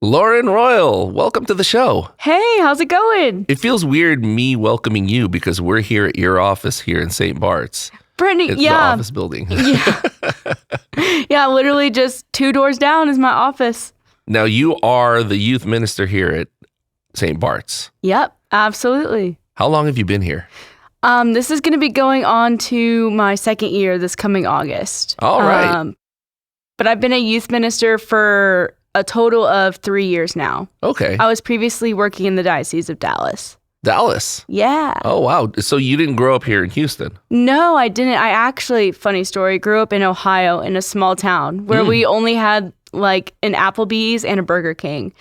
Lauren Royle, welcome to the show. Hey, how's it going? It feels weird me welcoming you because we're here at your office here in St. Bart's. Brittany, It's the office building. Yeah, literally just 2 doors down is my office. Now, you are the youth minister here at St. Bart's. Yep, absolutely. How long have you been here? This is going to be going on to my second year this coming August. All right. But I've been a youth minister for a total of 3 years now. Okay. I was previously working in the Diocese of Dallas. Dallas? Yeah. Oh, wow. So you didn't grow up here in Houston? No, I didn't. I actually, funny story, grew up in Ohio in a small town where we only had like an Applebee's and a Burger King.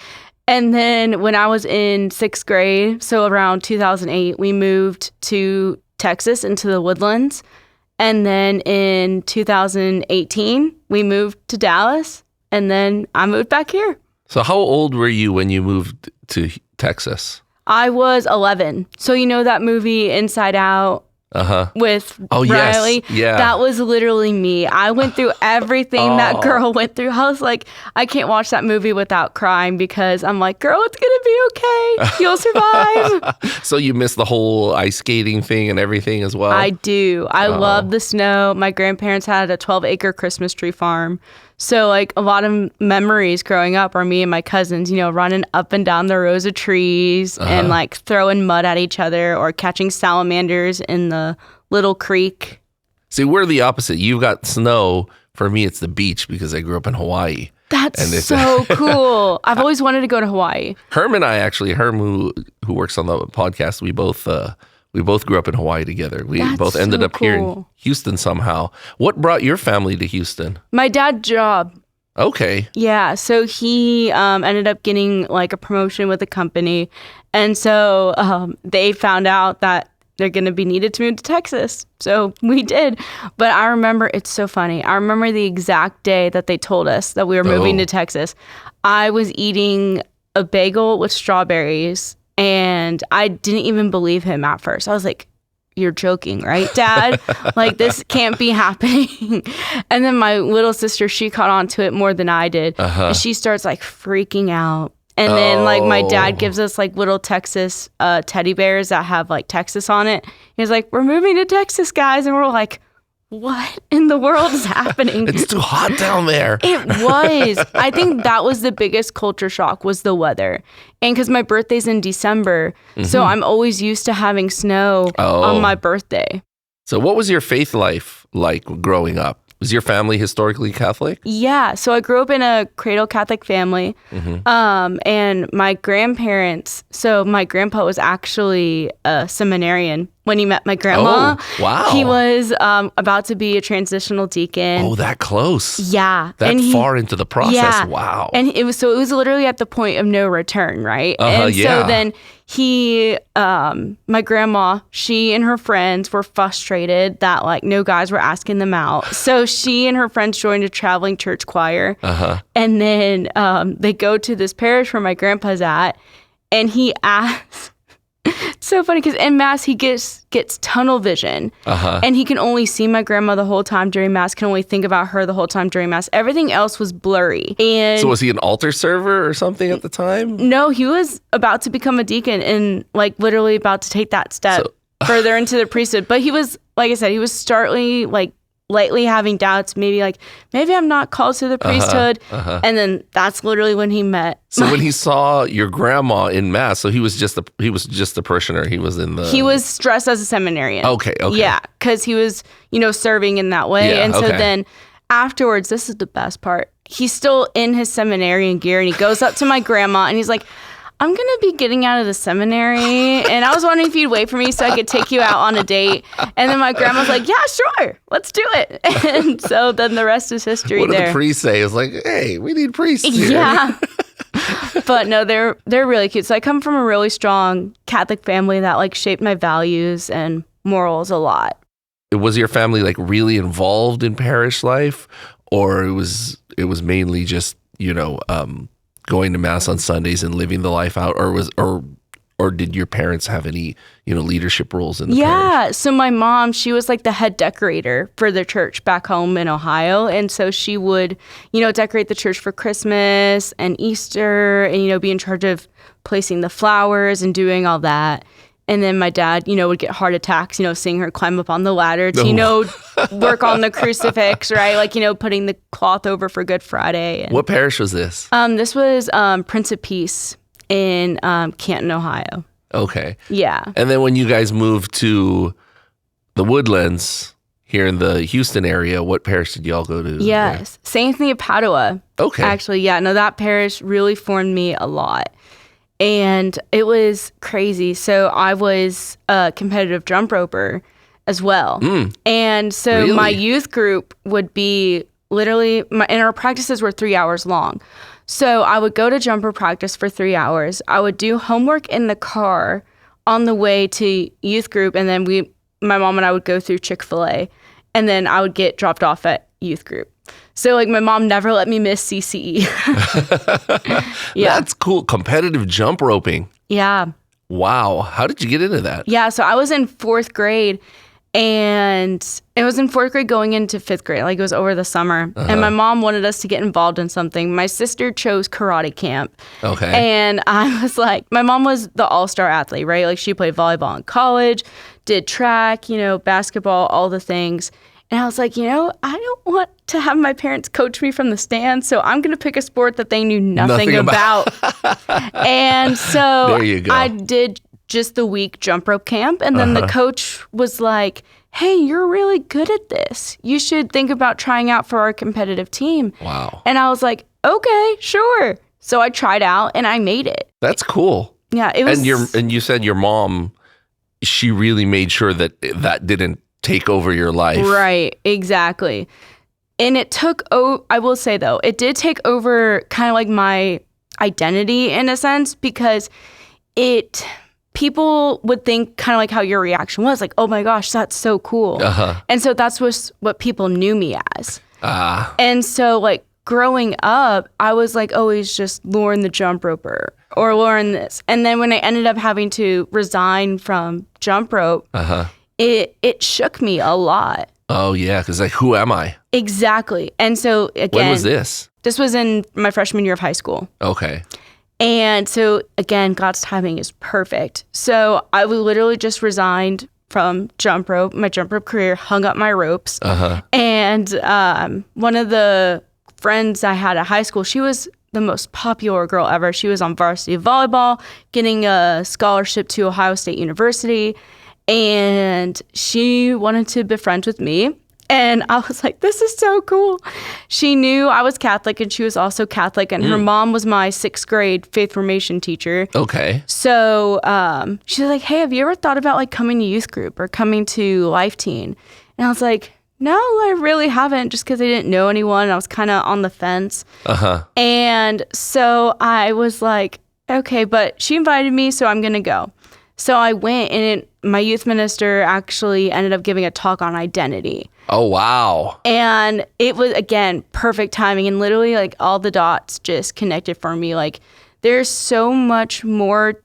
And then when I was in 6th grade, so around 2008, we moved to Texas into the Woodlands. And then in 2018, we moved to Dallas. And then I moved back here. So how old were you when you moved to Texas? I was 11. So you know that movie Inside Out with Royle? Yes. Yeah. That was literally me. I went through everything that girl went through. I was like, I can't watch that movie without crying because I'm like, girl, it's going to be okay. You'll survive. So you missed the whole ice skating thing and everything as well? I do. I love the snow. My grandparents had a 12-acre Christmas tree farm. So like a lot of memories growing up are me and my cousins, running up and down the rows of trees and like throwing mud at each other or catching salamanders in the little creek. See, we're the opposite. You've got snow. For me, it's the beach because I grew up in Hawaii. That's so cool. I've always wanted to go to Hawaii. Herm and I actually, who works on the podcast, we both grew up in Hawaii together. We both ended up here in Houston somehow. What brought your family to Houston? My dad's job. Okay. Yeah, so he ended up getting like a promotion with the company. And so they found out that they're going to be needed to move to Texas. So we did. But I remember, it's so funny. I remember the exact day that they told us that we were moving to Texas. I was eating a bagel with strawberries. And I didn't even believe him at first. I was like, you're joking, right, Dad? Like, this can't be happening. And then my little sister, she caught on to it more than I did. And she starts like freaking out. And then like my dad gives us like little Texas teddy bears that have like Texas on it. He's like, we're moving to Texas, guys. And we're like, what in the world is happening? It's too hot down there. It was. I think that was the biggest culture shock was the weather. And because my birthday's in December, so I'm always used to having snow on my birthday. So what was your faith life like growing up? Was your family historically Catholic? Yeah. So I grew up in a cradle Catholic family. And my grandparents, so my grandpa was actually a seminarian when he met my grandma. Oh, wow. He was about to be a transitional deacon. Oh, that close. Yeah. That far into the process. Yeah. Wow. And it was literally at the point of no return, right? And yeah. so then my grandma, she and her friends were frustrated that like no guys were asking them out. So she and her friends joined a traveling church choir. And then they go to this parish where my grandpa's at, and he asks, it's so funny because in Mass he gets tunnel vision, and he can only see my grandma the whole time during Mass, can only think about her the whole time during Mass. Everything else was blurry. And so was he an altar server or something at the time? No, he was about to become a deacon and like literally about to take that step further into the priesthood. But he was, like I said, he was startly like lightly having doubts, maybe I'm not called to the priesthood. And then that's literally when he met. So when he saw your grandma in Mass, so he was just a parishioner. He was dressed as a seminarian. Okay. Yeah, because he was, serving in that way. Yeah, and so then afterwards, this is the best part. He's still in his seminarian gear, and he goes up to my grandma, and he's like, I'm going to be getting out of the seminary, and I was wondering if you'd wait for me so I could take you out on a date. And then my grandma's like, yeah, sure, let's do it. And so then the rest is history. What did the priest say? It's like, hey, we need priests here. Yeah. But no, they're really cute. So I come from a really strong Catholic family that like shaped my values and morals a lot. Was your family like really involved in parish life, or it was mainly just, going to Mass on Sundays and living the life out, or or did your parents have any, leadership roles in the parish? Yeah. So my mom, she was like the head decorator for the church back home in Ohio. And so she would, decorate the church for Christmas and Easter and, be in charge of placing the flowers and doing all that. And then my dad, would get heart attacks, seeing her climb up on the ladder to, work on the crucifix, right? Like, putting the cloth over for Good Friday. And, what parish was this? This was Prince of Peace in Canton, Ohio. Okay. Yeah. And then when you guys moved to the Woodlands here in the Houston area, what parish did y'all go to? Yes. St. Anthony of Padua. Okay. Actually, yeah. No, that parish really formed me a lot. And it was crazy. So I was a competitive jump roper as well. And so Really? my youth group would be literally, and our practices were 3 hours long. So I would go to jumper practice for 3 hours. I would do homework in the car on the way to youth group. And then my mom and I would go through Chick-fil-A. And then I would get dropped off at youth group. So like my mom never let me miss CCE. Yeah. That's cool. Competitive jump roping. Yeah. Wow. How did you get into that? Yeah. So I was in 4th grade. And it was in 4th grade going into 5th grade. Like it was over the summer. And my mom wanted us to get involved in something. My sister chose karate camp. Okay. And I was like, my mom was the all-star athlete, right? Like she played volleyball in college, did track, basketball, all the things. And I was like, I don't want to have my parents coach me from the stands. So I'm going to pick a sport that they knew nothing about. And so there you go. I did just the week jump rope camp. And then the coach was like, hey, you're really good at this. You should think about trying out for our competitive team. Wow. And I was like, okay, sure. So I tried out and I made it. That's cool. Yeah, it was. And you said your mom, she really made sure that didn't take over your life. Right, exactly. And it took, I will say though, it did take over kind of like my identity in a sense, because people would think kind of like how your reaction was, like, oh my gosh, that's so cool. And so that's what people knew me as. And so like growing up, I was like always just Lauren the jump roper or Lauren this. And then when I ended up having to resign from jump rope, it shook me a lot. Oh yeah, because like, who am I? Exactly. And so again, when was this? This was in my freshman year of high school. Okay. And so again, God's timing is perfect. So I literally just resigned from jump rope, my jump rope career, hung up my ropes. And one of the friends I had at high school, she was the most popular girl ever. She was on varsity volleyball, getting a scholarship to Ohio State University. And she wanted to be friends with me. And I was like, this is so cool. She knew I was Catholic and she was also Catholic. And her mom was my 6th grade faith formation teacher. Okay. So she was like, hey, have you ever thought about like coming to youth group or coming to Life Teen? And I was like, no, I really haven't, just because I didn't know anyone. I was kind of on the fence. And so I was like, okay, but she invited me, so I'm going to go. So I went, and my youth minister actually ended up giving a talk on identity. Oh, wow. And it was, again, perfect timing. And literally, like, all the dots just connected for me. Like, there's so much more,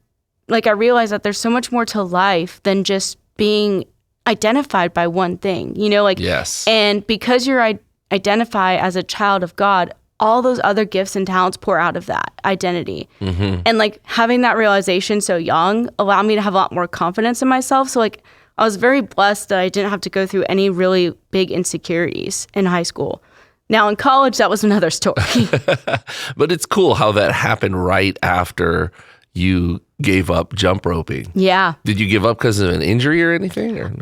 like, I realized that there's so much more to life than just being identified by one thing, like, yes. And because you're identify as a child of God, all those other gifts and talents pour out of that identity. And like having that realization so young allowed me to have a lot more confidence in myself. So like I was very blessed that I didn't have to go through any really big insecurities in high school. Now in college, that was another story. But it's cool how that happened right after you gave up jump roping. Yeah. Did you give up because of an injury or anything? Or?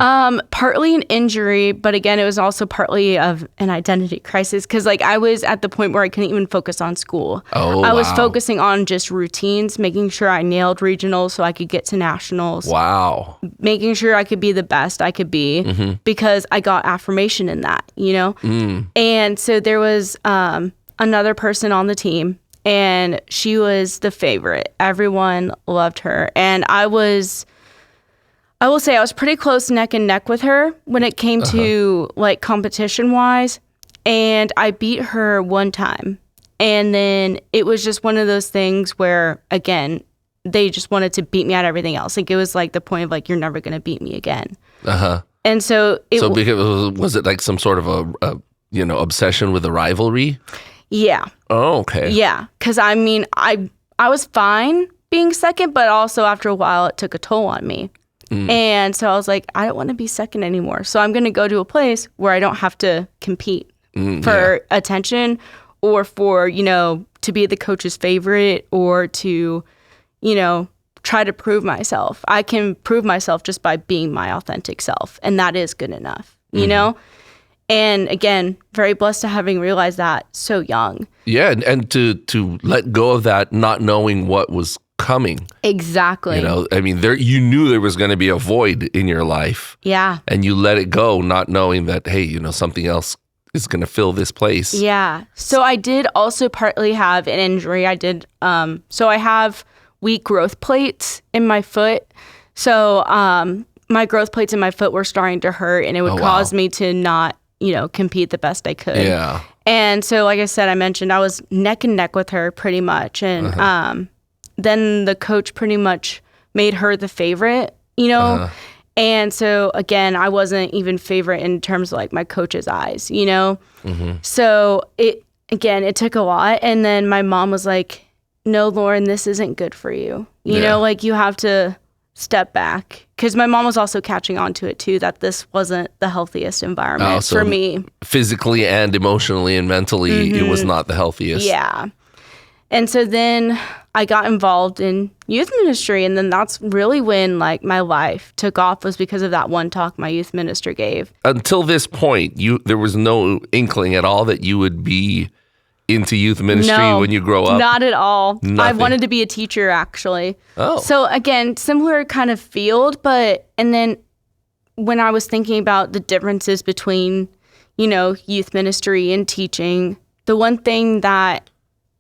Partly an injury, but again, it was also partly of an identity crisis, because like I was at the point where I couldn't even focus on school. I was focusing on just routines, making sure I nailed regionals so I could get to nationals. Wow. Making sure I could be the best I could be, because I got affirmation in that, And so there was another person on the team, and she was the favorite. Everyone loved her. And I will say I was pretty close neck and neck with her when it came to like competition wise. And I beat her one time. And then it was just one of those things where, again, they just wanted to beat me at everything else. Like, it was like the point of like, you're never going to beat me again. And so was it like some sort of a obsession with a rivalry? Yeah. Oh, okay. Yeah. Because I mean, I was fine being second, but also after a while, it took a toll on me. And so I was like, I don't want to be second anymore. So I'm going to go to a place where I don't have to compete for attention or for, to be the coach's favorite or to, try to prove myself. I can prove myself just by being my authentic self. And that is good enough, you know? And again, very blessed to having realized that so young. Yeah. And to let go of that, not knowing what was coming. Exactly. I mean, you knew there was going to be a void in your life. Yeah. And you let it go, not knowing that, hey, something else is going to fill this place. Yeah. So I did also partly have an injury. I did, so I have weak growth plates in my foot. So my growth plates in my foot were starting to hurt, and it would cause me to not, compete the best I could. Yeah. And so, like I said, I mentioned I was neck and neck with her pretty much. And then the coach pretty much made her the favorite, And so, again, I wasn't even favorite in terms of like my coach's eyes, So it took a lot. And then my mom was like, no, Lauren, this isn't good for you. You know, like you have to step back. Because my mom was also catching on to it too, that this wasn't the healthiest environment for me. Physically and emotionally and mentally, it was not the healthiest. Yeah. And so then I got involved in youth ministry, and then that's really when like my life took off, was because of that one talk my youth minister gave. Until this point, there was no inkling at all that you would be into youth ministry when you grow up? Not at all. Nothing. I wanted to be a teacher, actually. Oh. So again, similar kind of field, and then when I was thinking about the differences between, youth ministry and teaching, the one thing that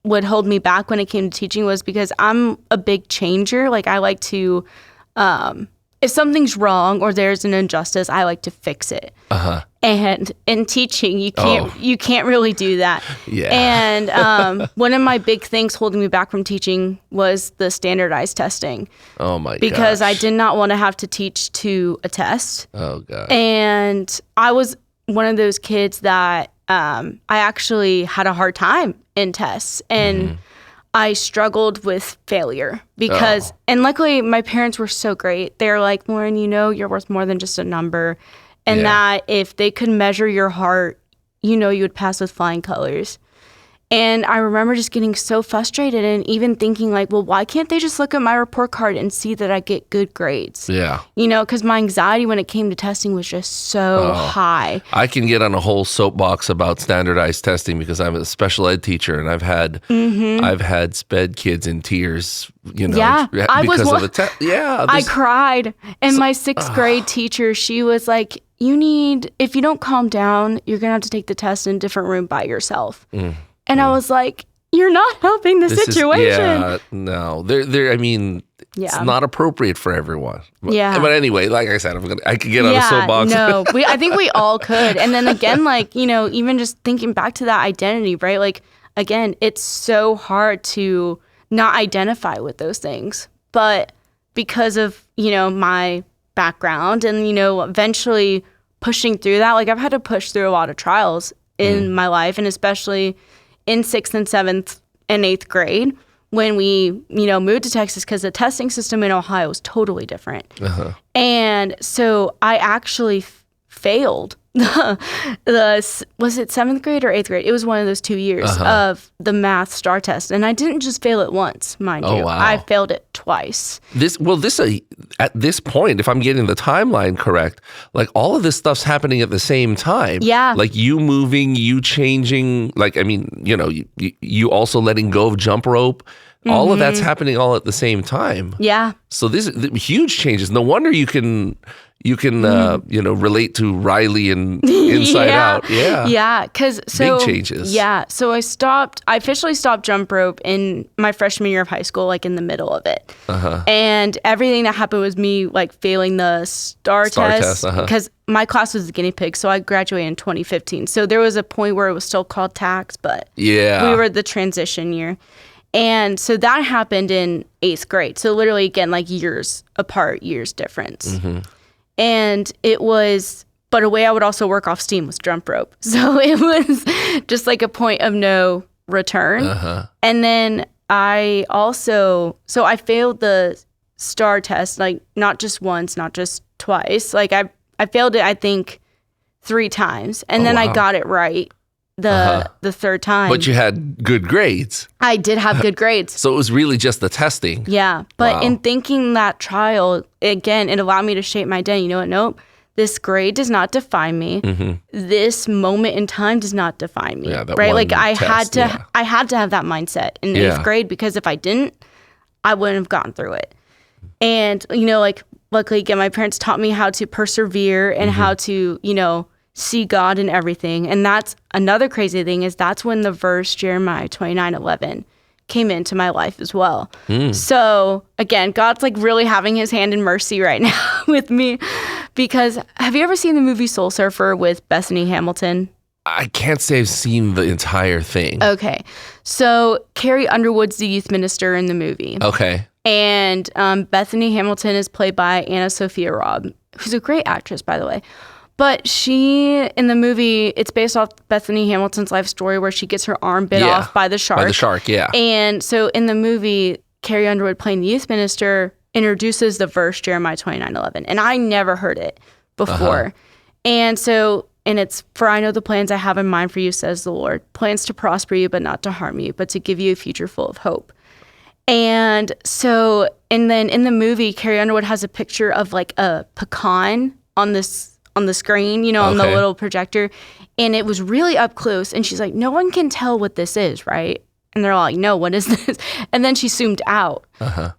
would hold me back when it came to teaching was because I'm a big changer. Like, I like to, if something's wrong or there's an injustice, I like to fix it. And in teaching, you can't really do that. Yeah. And one of my big things holding me back from teaching was the standardized testing. Oh my gosh. Because I did not want to have to teach to a test. Oh God. And I was one of those kids that I actually had a hard time in tests, and I struggled with failure because, and luckily my parents were so great. They're like, Lauren, you're worth more than just a number. And that if they could measure your heart, you would pass with flying colors. And I remember just getting so frustrated and even thinking like, well, why can't they just look at my report card and see that I get good grades? Yeah. Because my anxiety when it came to testing was just so high. I can get on a whole soapbox about standardized testing because I'm a special ed teacher, and I've had sped kids in tears, because of the test. Yeah. I cried. And my sixth grade teacher, she was like, if you don't calm down, you're going to have to take the test in a different room by yourself. And I was like, you're not helping the situation. It's not appropriate for everyone. But anyway, like I said, I could get on a soapbox. No, I think we all could. And then again, like, even just thinking back to that identity, right? Like, again, it's so hard to not identify with those things. But because of, my background and, eventually pushing through that, like I've had to push through a lot of trials in my life, and especially in 6th and 7th and 8th grade when we, moved to Texas, because the testing system in Ohio was totally different. And so I actually failed was it 7th grade or 8th grade? It was one of those 2 years of the math STAR test. And I didn't just fail it once, mind you. Wow. I failed it twice. At this point, if I'm getting the timeline correct, like all of this stuff's happening at the same time. Yeah. Like you moving, you changing, you also letting go of jump rope. All of that's happening all at the same time. Yeah. So this is huge changes. No wonder you can relate to Riley and Inside Out. Yeah. Yeah. Big changes. Yeah. So I officially stopped jump rope in my freshman year of high school, like in the middle of it. And everything that happened was me like failing the STAR test because my class was the guinea pig. So I graduated in 2015. So there was a point where it was still called tax, but we were the transition year. And so that happened in 8th grade. So literally, again, like years apart, years difference. And it was, but a way I would also work off steam was jump rope. So it was just like a point of no return. And then I failed the STAR test, like not just once, not just twice. Like I failed it, I think 3 times. And then I got it right the third time. But you had good grades. I did have good grades. So it was really just the testing. Yeah. But in thinking that trial, again, it allowed me to shape my day. You know what? Nope. This grade does not define me. This moment in time does not define me. Yeah, right? Like I had to have that mindset in 8th grade, because if I didn't, I wouldn't have gotten through it. And, you know, like luckily, again, my parents taught me how to persevere and how to, you know, see God in everything. And that's another crazy thing, is that's when the verse Jeremiah 29:11 came into my life as well. So again, God's like really having his hand in mercy right now with me, because have you ever seen the movie Soul Surfer with Bethany Hamilton? I can't say I've seen the entire thing. Okay. So Carrie Underwood's the youth minister in the movie. Okay. And Bethany Hamilton is played by Anna Sophia Robb, who's a great actress, by the way. But she, in the movie, it's based off Bethany Hamilton's life story where she gets her arm bit off by the shark. By the shark, yeah. And so in the movie, Carrie Underwood, playing the youth minister, introduces the verse Jeremiah 29:11. And I never heard it before. And so, and it's, for I know the plans I have in mind for you, says the Lord. Plans to prosper you, but not to harm you, but to give you a future full of hope. And so, and then in the movie, Carrie Underwood has a picture of like a pecan on the screen, you know, on the little projector. And it was really up close. And she's like, no one can tell what this is, right? And they're all like, no, what is this? And then she zoomed out.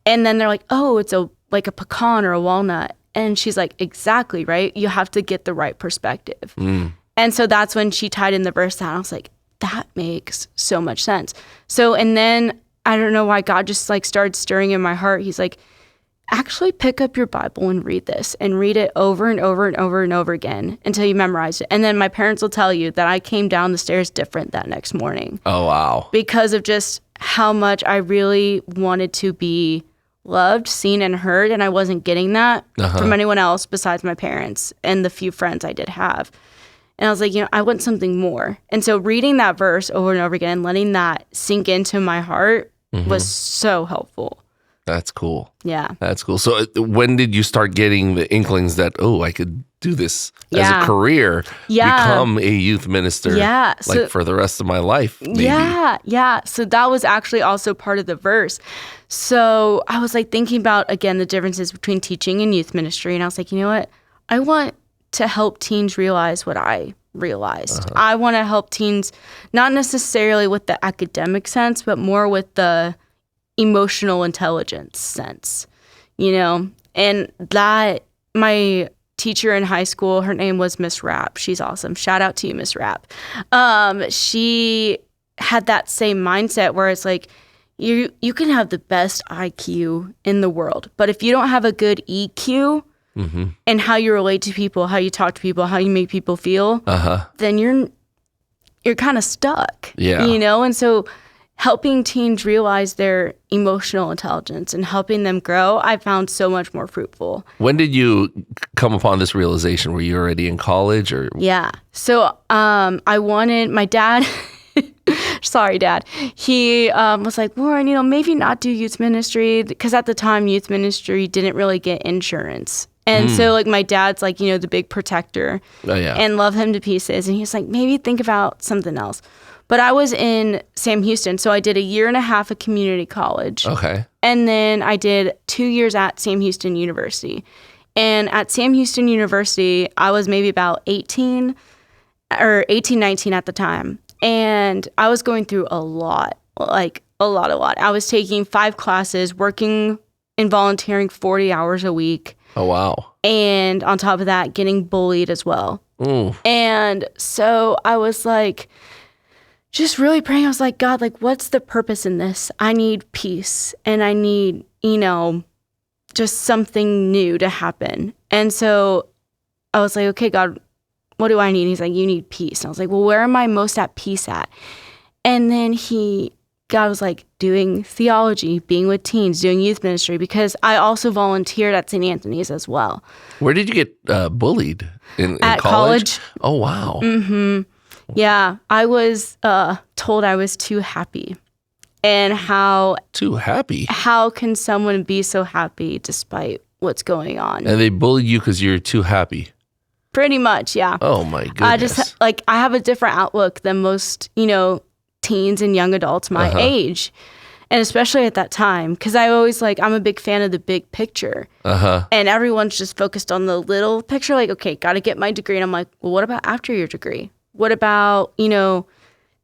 And then they're like, oh, it's like a pecan or a walnut. And she's like, exactly, right? You have to get the right perspective. And so that's when she tied in the verse down. I was like, that makes so much sense. So, and then I don't know why God just like started stirring in my heart. He's like, actually pick up your Bible and read this, and read it over and over and over and over again until you memorize it. And then my parents will tell you that I came down the stairs different that next morning. Oh, wow. Because of just how much I really wanted to be loved, seen, and heard. And I wasn't getting that from anyone else besides my parents and the few friends I did have. And I was like, you know, I want something more. And so reading that verse over and over again, letting that sink into my heart was so helpful. That's cool. Yeah. That's cool. So when did you start getting the inklings that, oh, I could do this as a career, become a youth minister like for the rest of my life? Maybe. Yeah. So that was actually also part of the verse. So I was like thinking about, again, the differences between teaching and youth ministry. And I was like, you know what? I want to help teens realize what I realized. I want to help teens, not necessarily with the academic sense, but more with the emotional intelligence sense, you know? And that, my teacher in high school, her name was Miss Rapp. She's awesome. Shout out to you, Miss Rapp. She had that same mindset where it's like, you can have the best IQ in the world, but if you don't have a good EQ and how you relate to people, how you talk to people, how you make people feel, then you're kind of stuck, you know? And so helping teens realize their emotional intelligence and helping them grow, I found so much more fruitful. When did you come upon this realization? Were you already in college or? Yeah. So I wanted, my dad, sorry, Dad, he was like, Lauren, you know, maybe not do youth ministry, because at the time youth ministry didn't really get insurance. And so like my dad's like, you know, the big protector and love him to pieces. And he's like, maybe think about something else. But I was in Sam Houston, so I did 1.5 years of community college. Okay. And then I did 2 years at Sam Houston University. And at Sam Houston University, I was maybe about 18, 19 at the time. And I was going through a lot, like a lot. I was taking 5 classes, working and volunteering 40 hours a week. Oh, wow. And on top of that, getting bullied as well. And so I was like, just really praying. I was like, God, like, what's the purpose in this? I need peace, and I need, you know, just something new to happen. And so I was like, okay, God, what do I need? He's like, you need peace. And I was like, well, where am I most at peace at? And then he God was like doing theology, being with teens, doing youth ministry, because I also volunteered at St. Anthony's as well. Where did you get bullied? In college? Oh, wow. Mm-hmm. Yeah, I was told I was too happy. And how... Too happy? How can someone be so happy despite what's going on? And they bullied you because you're too happy? Pretty much, yeah. Oh, my goodness. I have a different outlook than most, teens and young adults my age. And especially at that time, because I always I'm a big fan of the big picture. And everyone's just focused on the little picture. Like, okay, got to get my degree. And I'm like, well, what about after your degree? What about,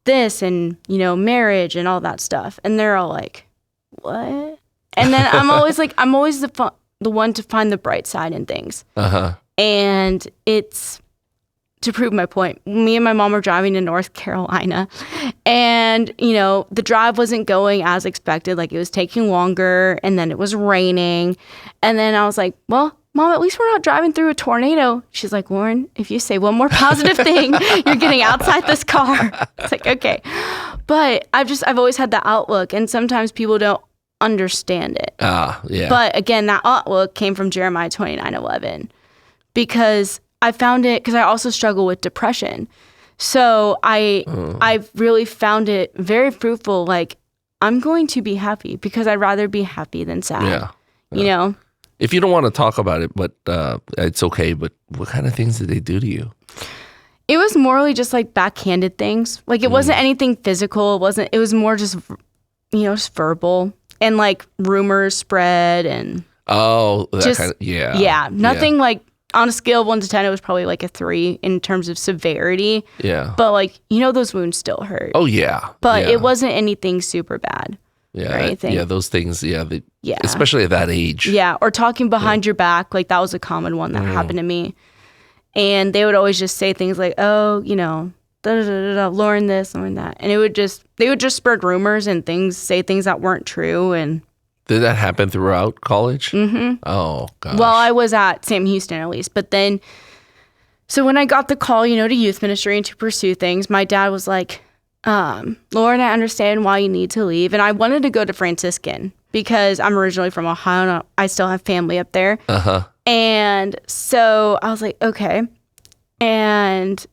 this and, marriage and all that stuff? And they're all like, what? And then I'm always the one to find the bright side in things. And it's to prove my point. Me and my mom were driving to North Carolina, and, the drive wasn't going as expected. Like, it was taking longer, and then it was raining. And then I was like, well, Mom, at least we're not driving through a tornado. She's like, Lauren, if you say one more positive thing, you're getting outside this car. It's like, okay. But I've always had that outlook, and sometimes people don't understand it. Yeah. But again, that outlook came from Jeremiah 29:11, because I found it, because I also struggle with depression. So I've really found it very fruitful. Like, I'm going to be happy because I'd rather be happy than sad. Yeah. If you don't want to talk about it, but it's okay. But what kind of things did they do to you? It was morally just backhanded things. Like, it wasn't anything physical. It was more just, just verbal, and rumors spread, and that kind of, yeah. Yeah. Nothing on a scale of 1 to 10, it was probably a 3 in terms of severity. Yeah. But those wounds still hurt. Oh, yeah. But it wasn't anything super bad. Yeah. Or anything. Yeah, those things, especially at that age. Yeah. Or talking behind your back. That was a common one that happened to me. And they would always just say things like, oh, Lauren this, Lauren that. And they would just spread rumors and say things that weren't true. And did that happen throughout college? Mm-hmm. Oh, gosh. Well, I was at Sam Houston at least. But then, so when I got the call, to youth ministry and to pursue things, my dad was like, Lauren, I understand why you need to leave. And I wanted to go to Franciscan because I'm originally from Ohio and I still have family up there. And so I was like, okay. And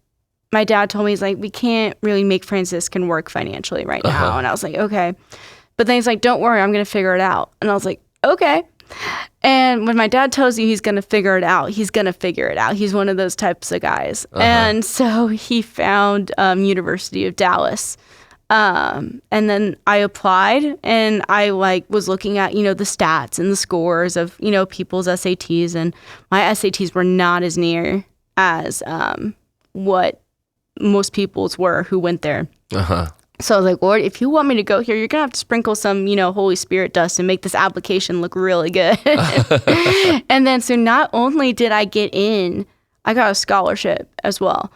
my dad told me, he's like, we can't really make Franciscan work financially right now. And I was like, okay. But then he's like, don't worry, I'm going to figure it out. And I was like, okay. And when my dad tells you he's going to figure it out, he's going to figure it out. He's one of those types of guys. And so he found University of Dallas. And then I applied, and I was looking at, the stats and the scores of, people's SATs. And my SATs were not as near as what most people's were who went there. So I was like, Lord, if you want me to go here, you're going to have to sprinkle some, Holy Spirit dust and make this application look really good. And then, so not only did I get in, I got a scholarship as well.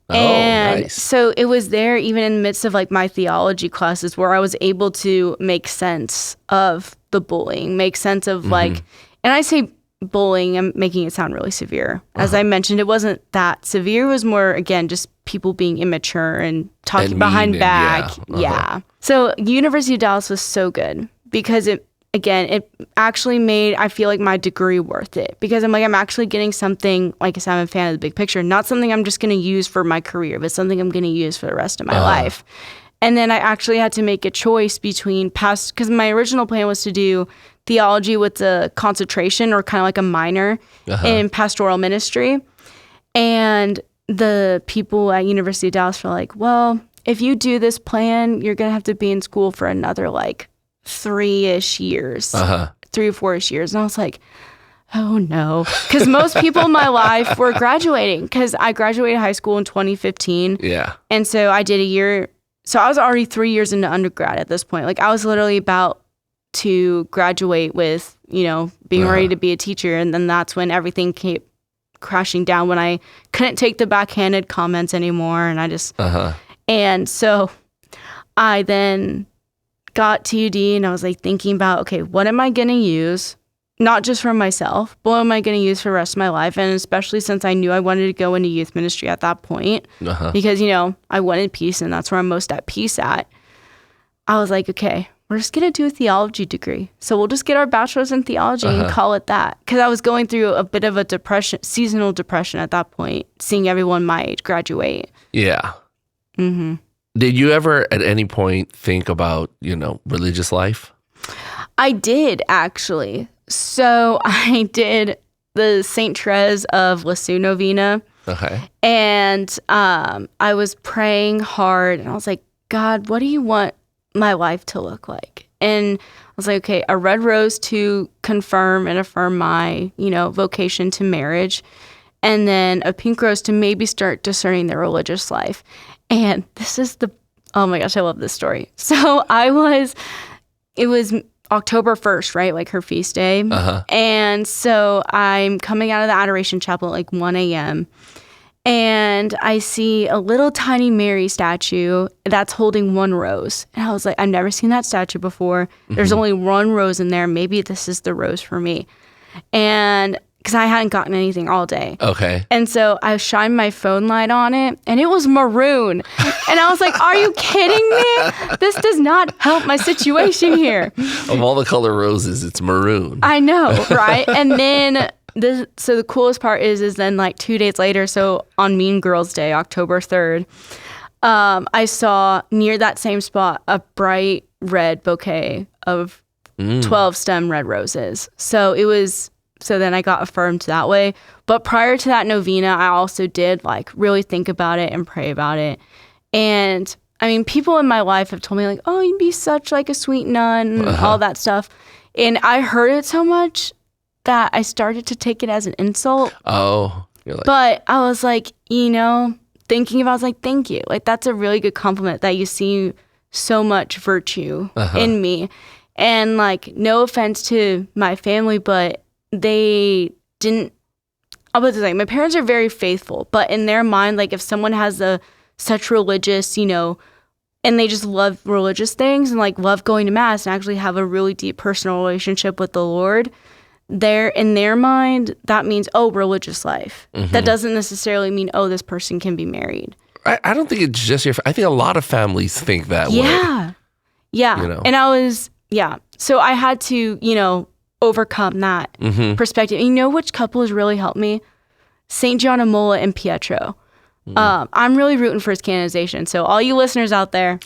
And nice. So it was there even in the midst of my theology classes where I was able to make sense of the bullying, make sense of and I say bullying, I'm making it sound really severe. As I mentioned, it wasn't that severe. It was more, again, just people being immature and talking behind back. Yeah. So University of Dallas was so good because it actually I feel like my degree worth it, because I'm actually getting something, like I said, I'm a fan of the big picture, not something I'm just going to use for my career, but something I'm going to use for the rest of my life. And then I actually had to make a choice between because my original plan was to do theology with a concentration or kind of like a minor in pastoral ministry. And the people at University of Dallas were like, well, if you do this plan, you're going to have to be in school for another 3-ish years, 3 or 4-ish years. And I was like, oh no. Because most people in my life were graduating, because I graduated high school in 2015. Yeah. And so I did a year. So I was already 3 years into undergrad at this point. I was literally about to graduate with, being ready to be a teacher. And then that's when everything came crashing down, when I couldn't take the backhanded comments anymore. And I just, and so I then got to UD, and I was thinking about, okay, what am I going to use? Not just for myself, but what am I going to use for the rest of my life? And especially since I knew I wanted to go into youth ministry at that point, because, I wanted peace, and that's where I'm most at peace at. I was like, okay, we're just going to do a theology degree. So we'll just get our bachelor's in theology and call it that. Because I was going through a bit of a seasonal depression at that point, seeing everyone my age graduate. Yeah. Mm-hmm. Did you ever at any point think about, religious life? I did, actually. So I did the St. Therese of Lisieux novena. Okay. And I was praying hard, and I was like, God, what do you want my life to look like? And I was like, okay, a red rose to confirm and affirm my, vocation to marriage, and then a pink rose to maybe start discerning the religious life. And this is oh my gosh, I love this story. So it was October 1st, right? Like her feast day. And so I'm coming out of the Adoration Chapel at like 1 a.m. and I see a little tiny Mary statue that's holding one rose. And I was like, I've never seen that statue before. There's only one rose in there. Maybe this is the rose for me. And because I hadn't gotten anything all day. Okay. And so I shined my phone light on it, and it was maroon. And I was like, are you kidding me? This does not help my situation here. Of all the color roses, it's maroon. I know, right? And then, so the coolest part is then like 2 days later, so on Mean Girls Day, October 3rd, I saw near that same spot a bright red bouquet of 12 stem red roses. So then I got affirmed that way. But prior to that novena, I also did like really think about it and pray about it. And I mean, people in my life have told me like, oh, you'd be such like a sweet nun and all that stuff. And I heard it so much that I started to take it as an insult. Oh. But I was like, thinking about it, I was like, thank you. Like, that's a really good compliment that you see so much virtue in me. And like, no offense to my family, but they didn't, I'll put it this way, my parents are very faithful, but in their mind, like if someone has such religious, and they just love religious things and like love going to mass and actually have a really deep personal relationship with the Lord, in their mind, that means, religious life. That doesn't necessarily mean, this person can be married. I don't think it's just I think a lot of families think that way. Yeah. And so I had to, overcome that perspective. And you know which couple has really helped me? St. Gianna Molla and Pietro. I'm really rooting for his canonization. So all you listeners out there,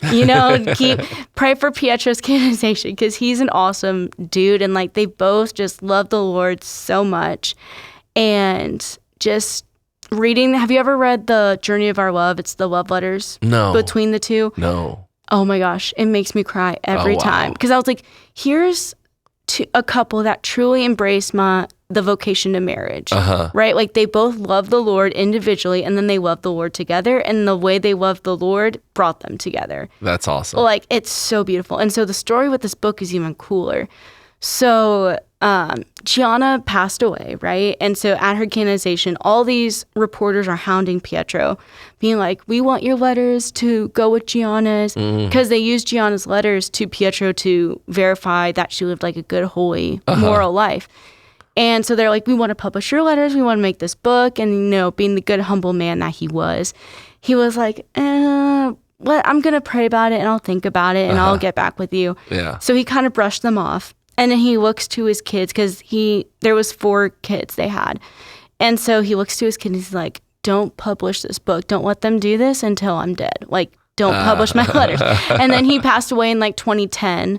pray for Pietro's canonization because he's an awesome dude. And like they both just love the Lord so much. And just reading, have you ever read The Journey of Our Love? It's the love letters between the two. No. Oh my gosh, it makes me cry every time. Because I was like, here's a couple that truly embraced the vocation to marriage, right? Like they both love the Lord individually and then they love the Lord together, and the way they loved the Lord brought them together. That's awesome. Like it's so beautiful. And so the story with this book is even cooler. So Gianna passed away, right? And so at her canonization, all these reporters are hounding Pietro, being like, we want your letters to go with Gianna's, because they used Gianna's letters to Pietro to verify that she lived like a good, holy, moral life. And so they're like, we want to publish your letters. We want to make this book. And, being the good, humble man that he was like, I'm going to pray about it and I'll think about it and I'll get back with you. Yeah. So he kind of brushed them off. And then he looks to his kids because there was 4 kids they had. And so he looks to his kids and he's like, don't publish this book. Don't let them do this until I'm dead. Like, don't publish my letters. And then he passed away in like 2010.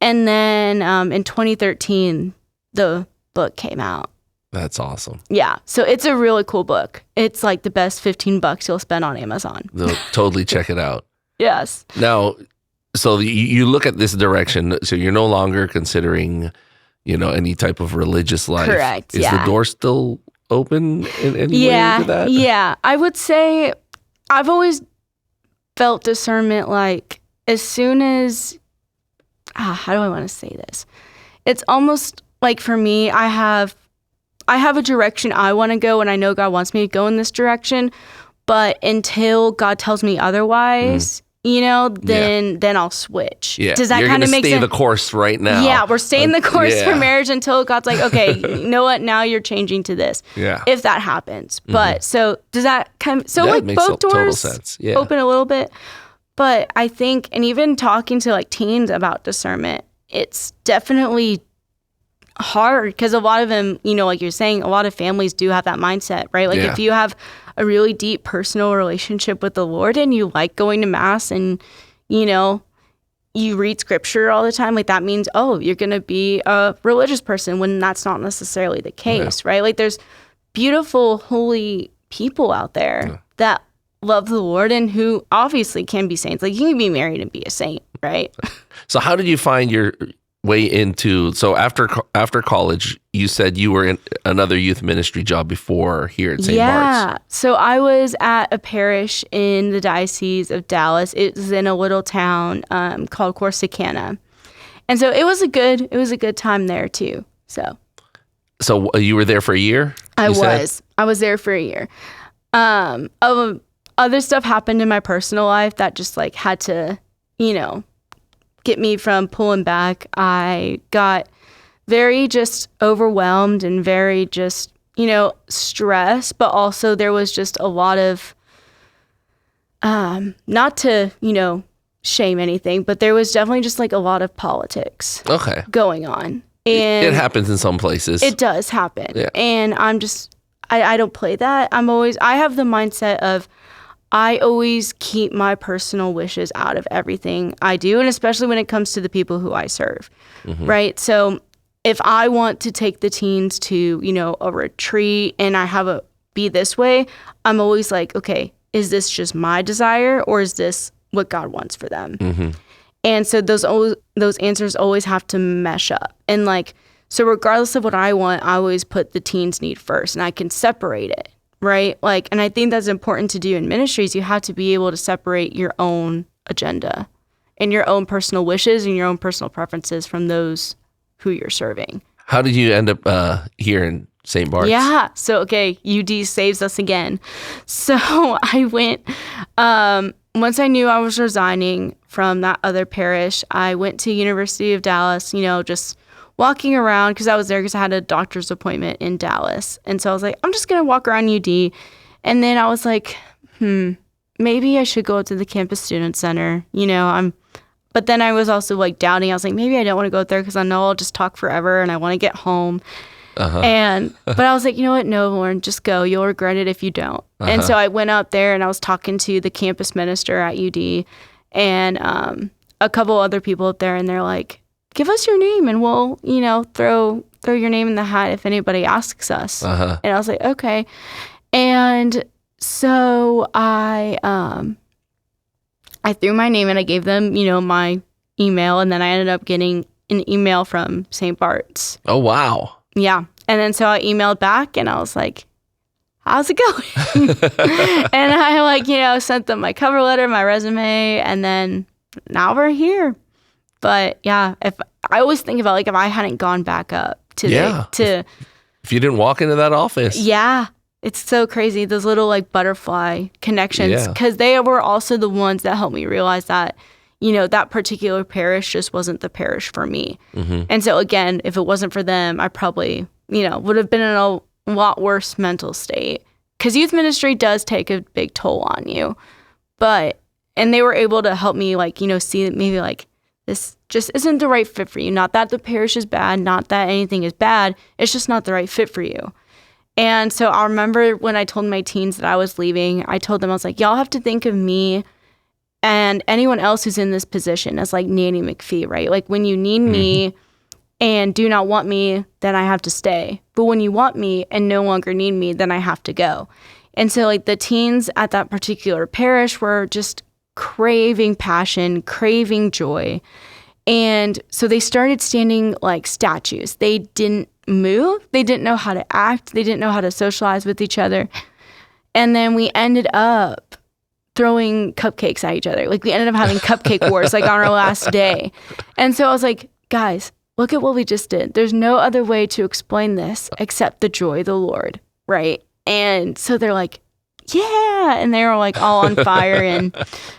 And then in 2013, the book came out. That's awesome. Yeah. So it's a really cool book. It's like the best $15 you'll spend on Amazon. They'll totally check it out. Yes. Now, so you look at this direction, so you're no longer considering, any type of religious life. Correct. Is the door still open in any way to that? Yeah. I would say I've always felt discernment like as soon as, how do I want to say this? It's almost like for me, I have a direction I want to go and I know God wants me to go in this direction, but until God tells me otherwise, then I'll switch. Yeah. Does that kind of make sense? You're going to stay the course right now. Yeah, we're staying the course for marriage until God's like, okay, you know what? Now you're changing to this. Yeah. If that happens. But so does that kind of, so like both doors open a little bit. But I think, and even talking to like teens about discernment, it's definitely hard because a lot of them, you know, like you're saying, a lot of families do have that mindset, right? Like if you have a really deep personal relationship with the Lord and you like going to mass and, you know, you read scripture all the time, like that means, oh, you're going to be a religious person when that's not necessarily the case, right? Like there's beautiful, holy people out there that love the Lord and who obviously can be saints. Like you can be married and be a saint, right? So how did you find your way into, so after college, you said you were in another youth ministry job before here at St. Bart's. Yeah. So I was at a parish in the Diocese of Dallas. It was in a little town called Corsicana. And so it was a good time there too. So you were there for a year? I was there for a year. Other stuff happened in my personal life that just like had to, you know, get me from pulling back. I got very just overwhelmed and very just, you know, stressed, but also there was just a lot of, not to, you know, shame anything, but there was definitely just like a lot of politics going on. And it happens in some places. It does happen. Yeah. And I'm just, I don't play that. I have the mindset of, I always keep my personal wishes out of everything I do, and especially when it comes to the people who I serve, right? So if I want to take the teens to, you know, a retreat and I have be this way, I'm always like, okay, is this just my desire or is this what God wants for them? And so those answers always have to mesh up. And like, so regardless of what I want, I always put the teens' need first and I can separate it. Right? Like, and I think that's important to do in ministries. You have to be able to separate your own agenda and your own personal wishes and your own personal preferences from those who you're serving. How did you end up here in St. Bart's? Yeah. So, okay, UD saves us again. So I went, once I knew I was resigning from that other parish, I went to University of Dallas, you know, just walking around because I was there because I had a doctor's appointment in Dallas. And so I was like, I'm just going to walk around UD. And then I was like, maybe I should go to the Campus Student Center. You know, but then I was also like doubting. I was like, maybe I don't want to go there because I know I'll just talk forever and I want to get home. But I was like, you know what? No, Lauren, just go. You'll regret it if you don't. And so I went up there and I was talking to the campus minister at UD and a couple other people up there, and they're like, give us your name and we'll, you know, throw your name in the hat if anybody asks us. And I was like, okay. And so I threw my name and I gave them, you know, my email, and then I ended up getting an email from St. Bart's. Oh, wow. Yeah. And then so I emailed back and I was like, how's it going? And I like, you know, sent them my cover letter, my resume, and then now we're here. But yeah, if I always think about like if I hadn't gone back up to if you didn't walk into that office. Yeah. It's so crazy, those little like butterfly connections, because they were also the ones that helped me realize that, you know, that particular parish just wasn't the parish for me. And so again, if it wasn't for them, I probably, you know, would have been in a lot worse mental state, because youth ministry does take a big toll on you. And they were able to help me like, you know, see that maybe like this just isn't the right fit for you. Not that the parish is bad, not that anything is bad. It's just not the right fit for you. And so I remember when I told my teens that I was leaving, I told them, I was like, y'all have to think of me and anyone else who's in this position as like Nanny McPhee, right? Like when you need me and do not want me, then I have to stay. But when you want me and no longer need me, then I have to go. And so like the teens at that particular parish were just craving passion, craving joy. And so they started standing like statues. They didn't move. They didn't know how to act. They didn't know how to socialize with each other. And then we ended up throwing cupcakes at each other. Like we ended up having cupcake wars like on our last day. And so I was like, guys, look at what we just did. There's no other way to explain this except the joy of the Lord, right? And so they're like, yeah. And they were like all on fire. And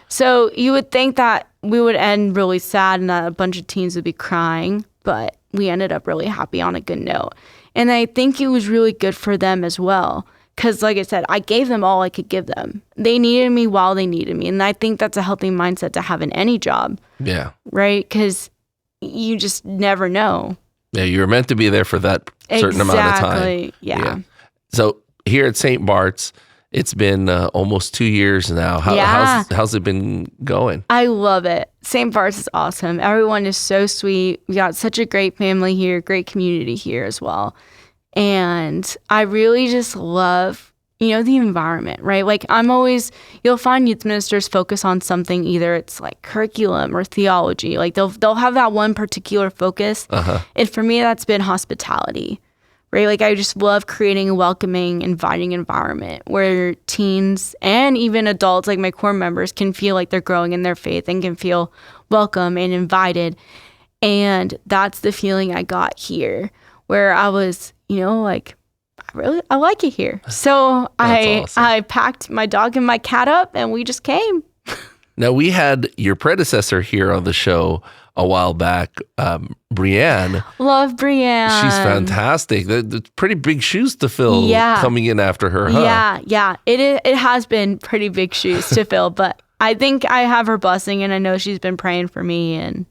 so you would think that we would end really sad and that a bunch of teens would be crying, but we ended up really happy on a good note. And I think it was really good for them as well, Because like I said, I gave them all I could give them. They needed me while they needed me. And I think that's a healthy mindset to have in any job. Yeah. Right? Because you just never know. Yeah, you're meant to be there for that certain amount of time. Yeah. So here at St. Bart's, it's been almost 2 years now. How's it been going? I love it. St. Bart's is awesome. Everyone is so sweet. We got such a great family here, great community here as well. And I really just love, the environment, right? Like you'll find youth ministers focus on something, either it's like curriculum or theology. Like they'll have that one particular focus. And for me, that's been hospitality, right? Like I just love creating a welcoming, inviting environment where teens and even adults, like my core members, can feel like they're growing in their faith and can feel welcome and invited. And that's the feeling I got here, where I was, I like it here. So I packed my dog and my cat up and we just came. Now, we had your predecessor here on the show a while back, Brianne. Love Brianne. She's fantastic. There's pretty big shoes to fill coming in after her, huh? Yeah. It has been pretty big shoes to fill, but I think I have her blessing and I know she's been praying for me, and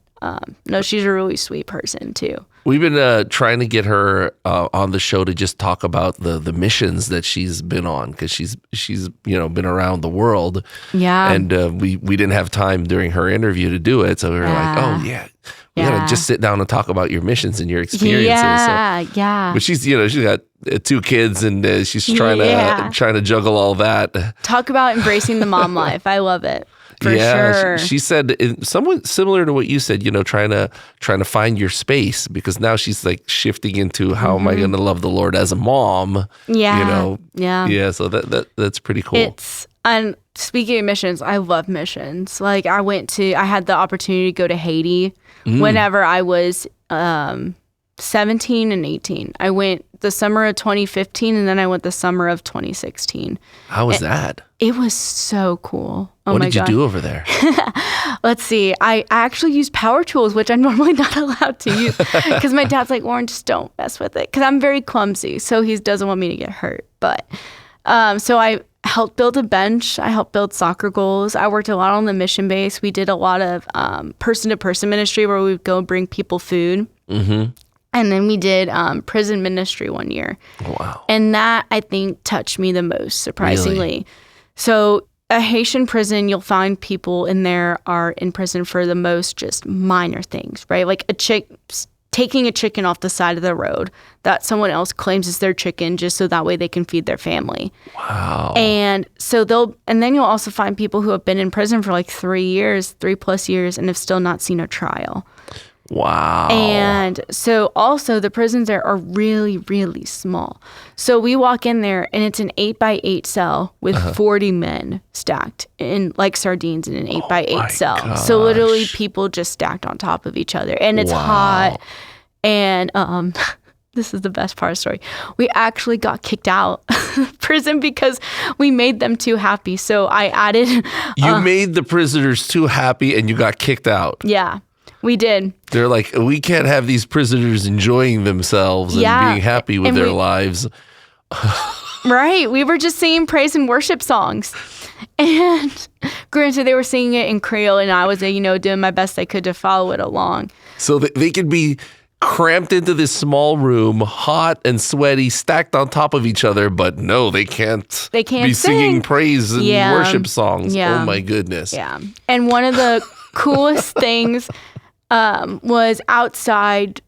she's a really sweet person too. We've been trying to get her on the show to just talk about the missions that she's been on, because she's been around the world. Yeah. And we didn't have time during her interview to do it, so we were like, oh yeah, we gotta just sit down and talk about your missions and your experiences. Yeah. But she's got 2 kids and she's trying to juggle all that. Talk about embracing the mom life. I love it. For sure. She said somewhat similar to what you said, trying to find your space, because now she's like shifting into how am I going to love the Lord as a mom? Yeah. Yeah. So that's pretty cool. And speaking of missions, I love missions. Like I had the opportunity to go to Haiti whenever I was 17 and 18. I went the summer of 2015 and then I went the summer of 2016. How was that? It was so cool. What did you do over there? Let's see. I actually used power tools, which I'm normally not allowed to use, because my dad's like, Lauren, just don't mess with it, because I'm very clumsy. So he doesn't want me to get hurt. But so I helped build a bench. I helped build soccer goals. I worked a lot on the mission base. We did a lot of person-to-person ministry where we would go bring people food. Mm-hmm. And then we did prison ministry one year. Wow. And that, I think, touched me the most, surprisingly. Really? So a Haitian prison, you'll find people in there are in prison for the most just minor things, right? Like taking a chicken off the side of the road that someone else claims is their chicken just so that way they can feed their family. Wow. And so then you'll also find people who have been in prison for like 3+ years, and have still not seen a trial. Wow. And so also the prisons there are really, really small. So we walk in there and it's an 8x8 cell with 40 men stacked in like sardines in an 8x8 cell. Gosh. So literally people just stacked on top of each other, and it's hot. And this is the best part of the story. We actually got kicked out of prison because we made them too happy. So I added... You made the prisoners too happy and you got kicked out. Yeah. We did. They're like, we can't have these prisoners enjoying themselves and being happy with their lives. Right. We were just singing praise and worship songs. And granted, they were singing it in Creole, and I was, doing my best I could to follow it along. So they could be cramped into this small room, hot and sweaty, stacked on top of each other, but no, they can't be singing praise and worship songs. Yeah. Oh, my goodness. Yeah. And one of the coolest things... was outside,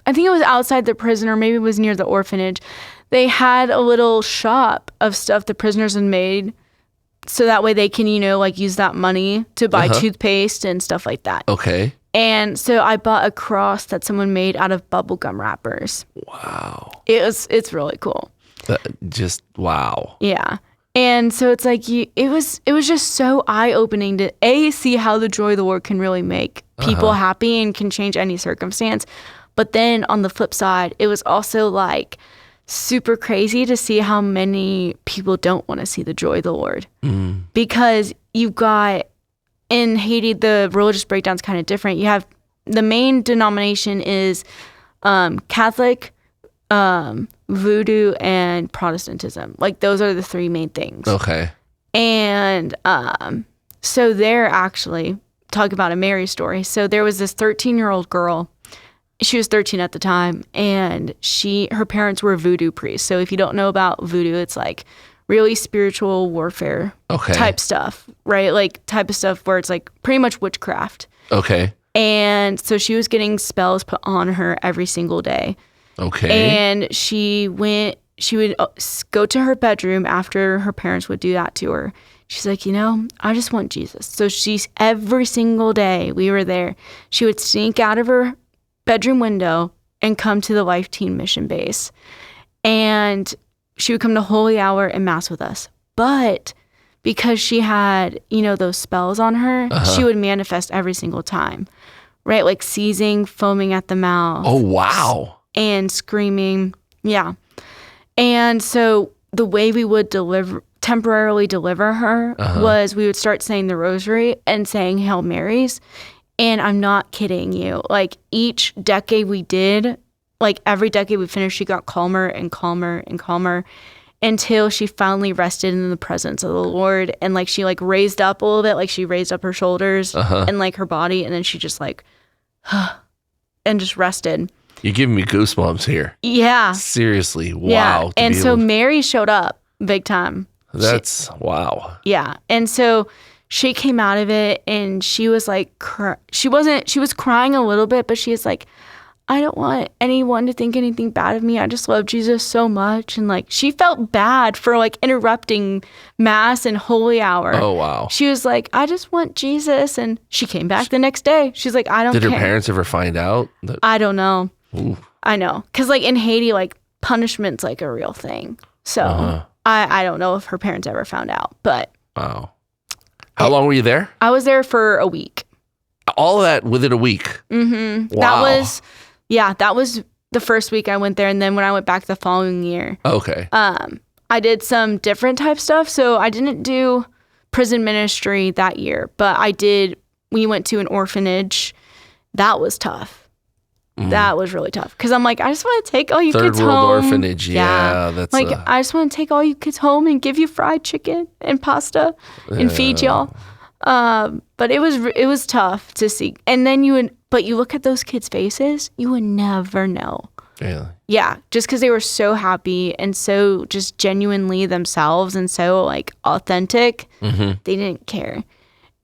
I think it was outside the prison, or maybe it was near the orphanage. They had a little shop of stuff the prisoners had made, so that way they can, use that money to buy toothpaste and stuff like that. Okay. And so I bought a cross that someone made out of bubblegum wrappers. Wow. It's really cool. Just wow. Yeah. And so it's like it was just so eye-opening to see how the joy of the Lord can really make people happy and can change any circumstance. But then on the flip side, it was also like super crazy to see how many people don't want to see the joy of the Lord. Mm. Because you've got, in Haiti, the religious breakdown's kind of different. You have, the main denomination is Catholic, voodoo, and Protestantism. Like, those are the three main things. Okay. And so they're actually, talk about a Mary story. So there was this 13-year-old girl. She was 13 at the time, and her parents were voodoo priests. So if you don't know about voodoo, it's like really spiritual warfare type stuff, right? Like type of stuff where it's like pretty much witchcraft. Okay. And so she was getting spells put on her every single day. Okay. And she would go to her bedroom after her parents would do that to her. She's like, I just want Jesus. So every single day we were there, she would sneak out of her bedroom window and come to the Life Teen Mission base. And she would come to Holy Hour and Mass with us. But because she had, those spells on her, she would manifest every single time, right? Like seizing, foaming at the mouth. Oh, wow. And screaming. Yeah. And so the way we would temporarily deliver her was we would start saying the rosary and saying Hail Marys. And I'm not kidding you. Like each decade we did, like every decade we finished, she got calmer and calmer and calmer until she finally rested in the presence of the Lord. And like she like raised up a little bit, like she raised up her shoulders and like her body. And then she just like, and just rested. You're giving me goosebumps here. Yeah. Seriously. Wow. Yeah. And so Mary showed up big time. Wow. Yeah. And so she came out of it and she was like, she was crying a little bit, but she was like, I don't want anyone to think anything bad of me. I just love Jesus so much. And like, she felt bad for like interrupting Mass and Holy Hour. Oh, wow. She was like, I just want Jesus. And she came back the next day. She's like, I don't care. Did her parents ever find out? I don't know. Ooh. I know. Because like in Haiti, like punishment's like a real thing. So I don't know if her parents ever found out, but. Wow. How long were you there? I was there for a week. All of that within a week? Mm-hmm. Wow. That was the first week I went there. And then when I went back the following year. Okay. I did some different type stuff. So I didn't do prison ministry that year, but we went to an orphanage. That was tough. That was really tough. Because I'm like, I just want to take all you kids home. Third world orphanage, yeah. That's like, I just want to take all you kids home and give you fried chicken and pasta and feed y'all. But it was tough to see. And then you look at those kids' faces, you would never know. Really? Yeah, just because they were so happy and so just genuinely themselves and so like authentic, they didn't care.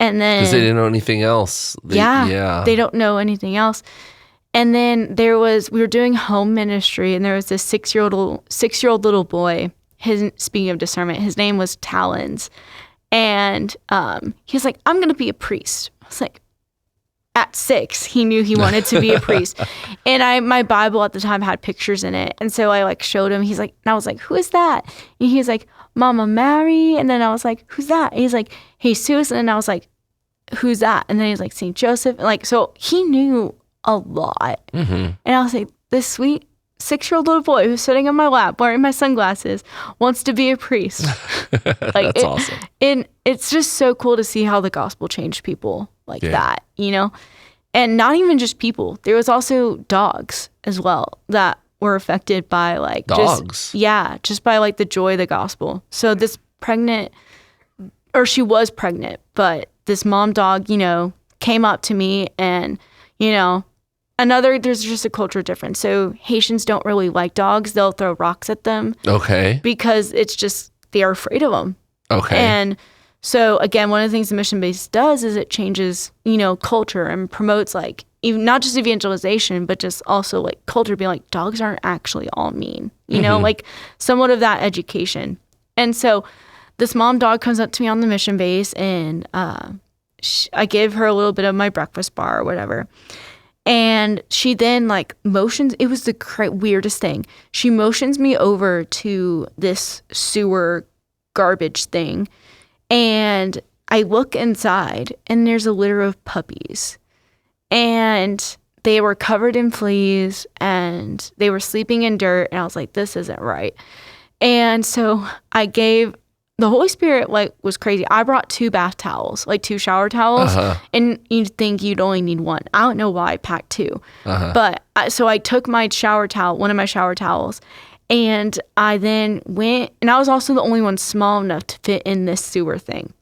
And then because they didn't know anything else. They don't know anything else. And then we were doing home ministry, and there was this 6-year-old little boy. Speaking of discernment, his name was Talons, and he was like, "I'm going to be a priest." I was like, at 6, he knew he wanted to be a priest, and my Bible at the time had pictures in it, and so I like showed him. He's like, and I was like, "Who is that?" And he's like, "Mama Mary," and then I was like, "Who's that?" And he's like, "Jesus," and I was like, "Who's that?" And then he's like, "Saint Joseph," and like so he knew a lot. And I was like, this sweet 6-year-old little boy who's sitting on my lap wearing my sunglasses wants to be a priest. Like, that's awesome. And it's just so cool to see how the gospel changed people like that, and not even just people. There was also dogs as well that were affected by like dogs. Just by like the joy of the gospel. So this she was pregnant, but this mom dog, came up to me and, there's just a cultural difference. So Haitians don't really like dogs. They'll throw rocks at them. Okay. Because it's just, they are afraid of them. Okay. And so again, one of the things the mission base does is it changes, culture and promotes like, even not just evangelization, but just also like culture, being like, dogs aren't actually all mean, like somewhat of that education. And so this mom dog comes up to me on the mission base, and I give her a little bit of my breakfast bar or whatever. And she then like motions, it was the weirdest thing. She motions me over to this sewer garbage thing. And I look inside and there's a litter of puppies. And they were covered in fleas and they were sleeping in dirt. And I was like, this isn't right. And so the Holy Spirit was crazy. I brought 2 bath towels, 2 shower towels, and you'd think you'd only need 1. I don't know why I packed 2, but so I took one of my shower towels, And I then went, and I was also the only one small enough to fit in this sewer thing.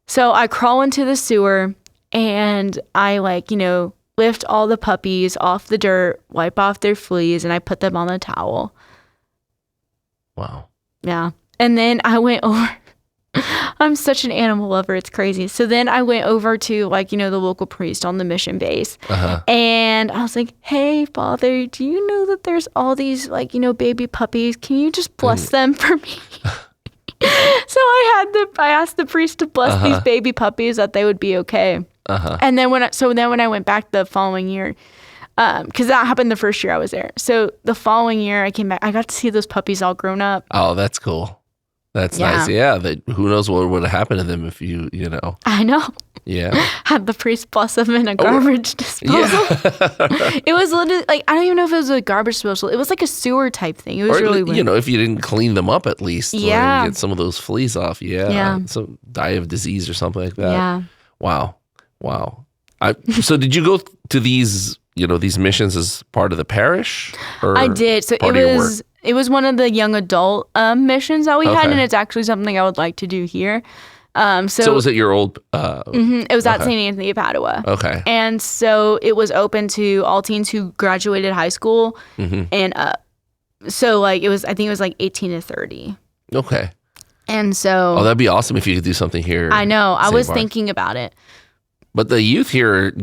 So I crawl into the sewer and I lift all the puppies off the dirt, wipe off their fleas, and I put them on the towel. Wow. Yeah. And then I went over. I'm such an animal lover. It's crazy. So then I went over to the local priest on the mission base. And I was like, hey, Father, do you know that there's all these baby puppies? Can you just bless them for me? So I asked the priest to bless these baby puppies, that they would be okay. And then when I went back the following year, because that happened the first year I was there. So the following year I came back, I got to see those puppies all grown up. Oh, that's cool. That's nice. Yeah. Who knows what would have happened to them if you know. I know. Yeah. Had the priest bless them in a garbage disposal. Yeah. It was literally I don't even know if it was a garbage disposal. It was like a sewer type thing. It was really weird. If you didn't clean them up at least. Yeah. Get some of those fleas off. Yeah. Yeah. So die of disease or something like that. Yeah. Wow. So did you go to these missions as part of the parish? Or I did. So it was one of the young adult missions that we had, and it's actually something I would like to do here. So was it your old? It was at St. Anthony of Padua. Okay. And so it was open to all teens who graduated high school and up. So I think it was 18 to 30. Okay. And so. Oh, that'd be awesome if you could do something here. I know. I was thinking about it. But the youth here are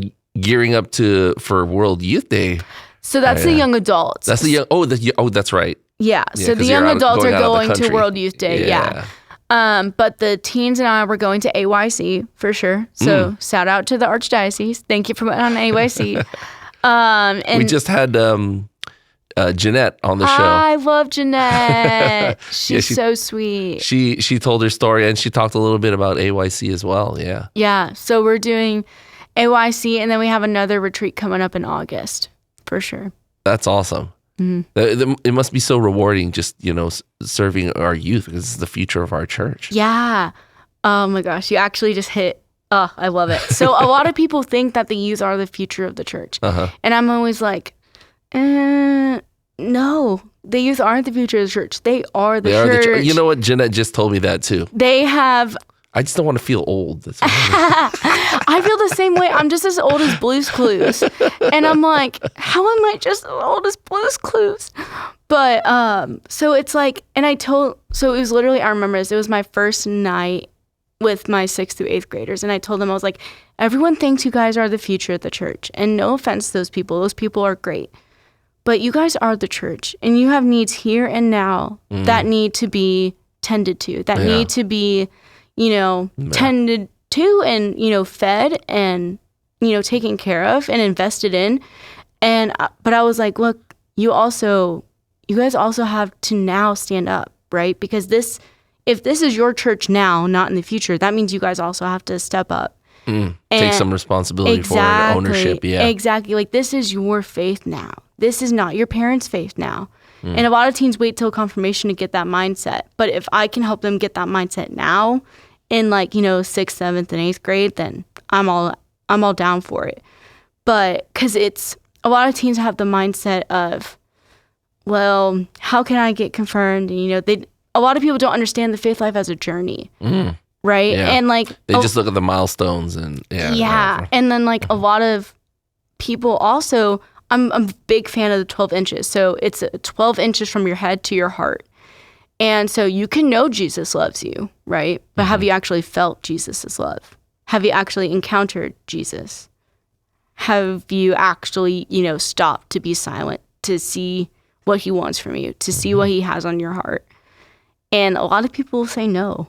gearing up for World Youth Day. So that's the young adults. That's the young. Oh, that's right. Yeah. So the young adults are going to World Youth Day. Yeah. But the teens and I were going to AYC for sure. So shout out to the Archdiocese. Thank you for putting on AYC. And we just had Jeanette on the show. I love Jeanette. She's so sweet. She told her story and she talked a little bit about AYC as well. Yeah. Yeah. So we're doing AYC and then we have another retreat coming up in August for sure. That's awesome. It must be so rewarding just, serving our youth because it's the future of our church. Yeah. Oh my gosh. You actually just hit. Oh, I love it. So a lot of people think that the youth are the future of the church. And I'm always like, no, the youth aren't the future of the church. They are the church. You know what? Jeanette just told me that too. They have. I just don't want to feel old. That's I feel the same way. I'm just as old as Blue's Clues. And I'm like, how am I just as old as Blue's Clues? But, so it's like, so it was literally, I remember this, it was my first night with my 6th through 8th graders. And I told them, I was like, everyone thinks you guys are the future of the church. And no offense to those people are great. But you guys are the church. And you have needs here and now that need to be tended to, that need to be tended to and, fed and, taken care of and invested in. And, but I was like, look, you guys also have to now stand up, right? Because if this is your church now, not in the future, that means you guys also have to step up. Take some responsibility for it, ownership. Yeah, exactly. This is your faith now. This is not your parents' faith now. And a lot of teens wait till confirmation to get that mindset. But if I can help them get that mindset now, in 6th, 7th, and 8th grade, then I'm all down for it. But because it's a lot of teens have the mindset of, well, how can I get confirmed? And a lot of people don't understand the faith life as a journey, right? Yeah. And they just look at the milestones and and then a lot of people also. I'm a big fan of the 12 inches. So it's 12 inches from your head to your heart. And so you can know Jesus loves you, right? But have you actually felt Jesus' love? Have you actually encountered Jesus? Have you actually, stopped to be silent, to see what he wants from you, to see what he has on your heart? And a lot of people say no,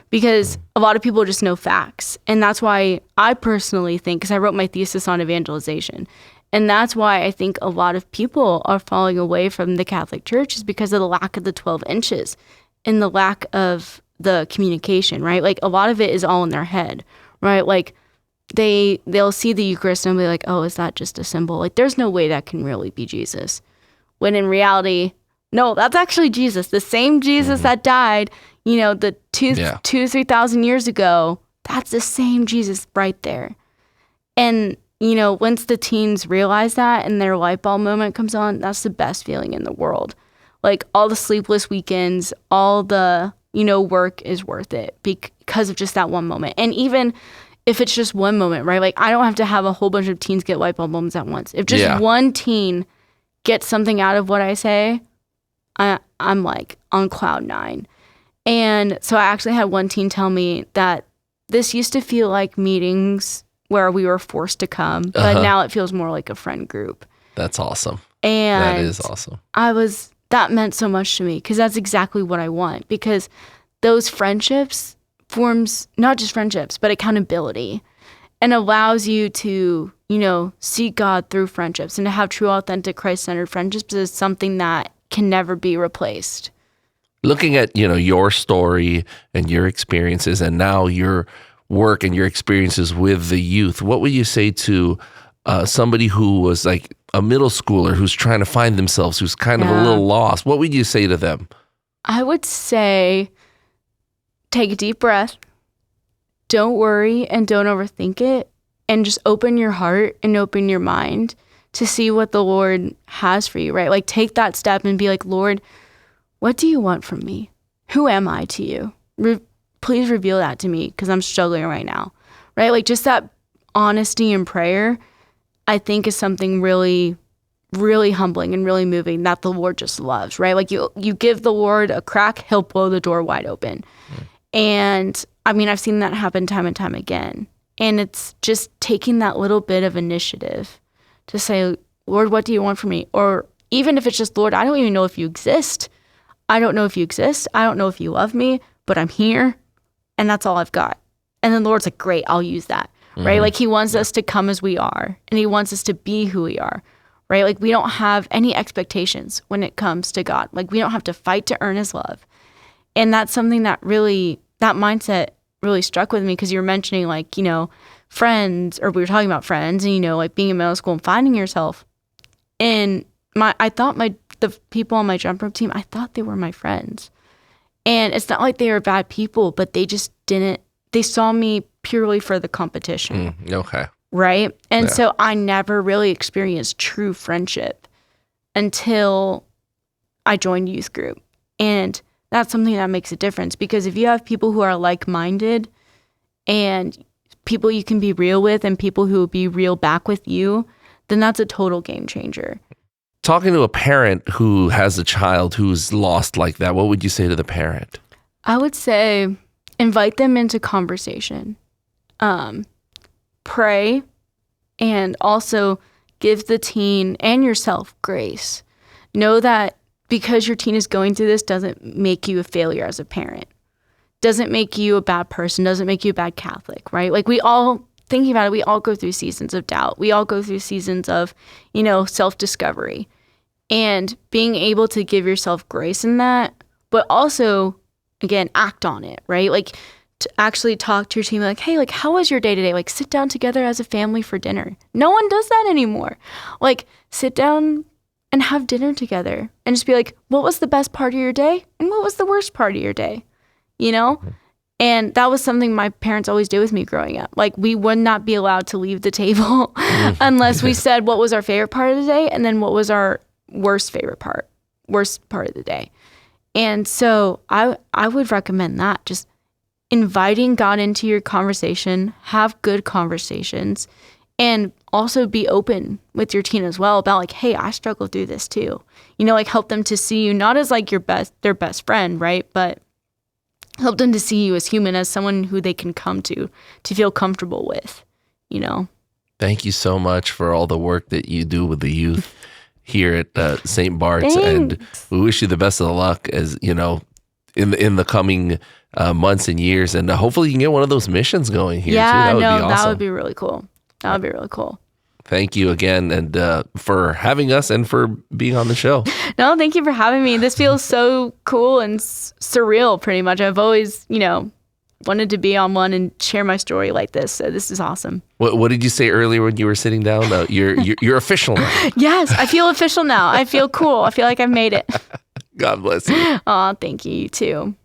because a lot of people just know facts. And that's why I personally think, because I wrote my thesis on evangelization, and that's why I think a lot of people are falling away from the Catholic Church is because of the lack of the 12 inches and the lack of the communication, right? A lot of it is all in their head, right? They'll see the Eucharist and be like, oh, is that just a symbol? There's no way that can really be Jesus. When in reality, no, that's actually Jesus. The same Jesus that died, the 2,000 to 3,000 years ago, that's the same Jesus right there. And once the teens realize that and their light bulb moment comes on, that's the best feeling in the world. like all the sleepless weekends, all the, work is worth it because of just that one moment. And even if it's just one moment, right? Like I don't have to have a whole bunch of teens get light bulb moments at once. If just one teen gets something out of what I say, I'm like on cloud 9. And so I actually had one teen tell me that this used to feel like meetings where we were forced to come, but now it feels more like a friend group. That's awesome. And that is awesome. That meant so much to me because that's exactly what I want, because those friendships forms not just friendships, but accountability, and allows you to, see God through friendships, and to have true, authentic, Christ-centered friendships is something that can never be replaced. Looking at, your story and your experiences, and now your work and your experiences with the youth, what would you say to somebody who was like a middle schooler who's trying to find themselves, who's kind of a little lost? What would you say to them? I would say take a deep breath. Don't worry and don't overthink it. And just open your heart and open your mind to see what the Lord has for you, right? Like take that step and be like, Lord, what do you want from me? Who am I to you? Please reveal that to me because I'm struggling right now, right? Like just that honesty in prayer, I think is something really, really humbling and really moving that the Lord just loves, right? Like you give the Lord a crack, he'll blow the door wide open. And I mean, I've seen that happen time and time again. And it's just taking that little bit of initiative to say, Lord, what do you want from me? Or even if it's just, Lord, I don't even know if you exist. I don't know if you exist. I don't know if you love me, but I'm here. And that's all I've got. And then the Lord's like, great, I'll use that, right? Like he wants us to come as we are, and he wants us to be who we are, right? Like we don't have any expectations when it comes to God. Like we don't have to fight to earn his love. And that's something that mindset really struck with me, because you were mentioning like, friends, or we were talking about friends and, like being in middle school and finding yourself. And I thought the people on my jump rope team, I thought they were my friends. And it's not like they were bad people, but they just they saw me purely for the competition. Okay. Right? And so I never really experienced true friendship until I joined youth group. And that's something that makes a difference, because if you have people who are like-minded and people you can be real with and people who will be real back with you, then that's a total game changer. Talking to a parent who has a child who's lost like that, what would you say to the parent? I would say invite them into conversation. Pray, and also give the teen and yourself grace. Know that because your teen is going through this doesn't make you a failure as a parent. Doesn't make you a bad person, doesn't make you a bad Catholic, right? Like thinking about it, we all go through seasons of doubt. We all go through seasons of, self-discovery. And being able to give yourself grace in that, but also, again, act on it, right? Like to actually talk to your team like, hey, like, how was your day today? Like sit down together as a family for dinner. No one does that anymore. Like sit down and have dinner together and just be like, what was the best part of your day? And what was the worst part of your day? And that was something my parents always did with me growing up. Like we would not be allowed to leave the table unless we said what was our favorite part of the day and then what was our worst part of the day. And so I would recommend that, just inviting God into your conversation, have good conversations, and also be open with your teen as well about like, hey, I struggle through this too. Like help them to see you not as like their best friend, right? But help them to see you as human, as someone who they can come to feel comfortable with, Thank you so much for all the work that you do with the youth here at St. Bart's. Thanks. And we wish you the best of luck as, in the coming months and years. And hopefully you can get one of those missions going here too. That would be awesome. That would be really cool. That would be really cool. Thank you again, and for having us and for being on the show. No, thank you for having me. This feels so cool and surreal, pretty much. I've always, wanted to be on one and share my story like this. So this is awesome. What did you say earlier when you were sitting down? You're official now. Yes, I feel official now. I feel cool. I feel like I've made it. God bless you. Oh, thank you. You too.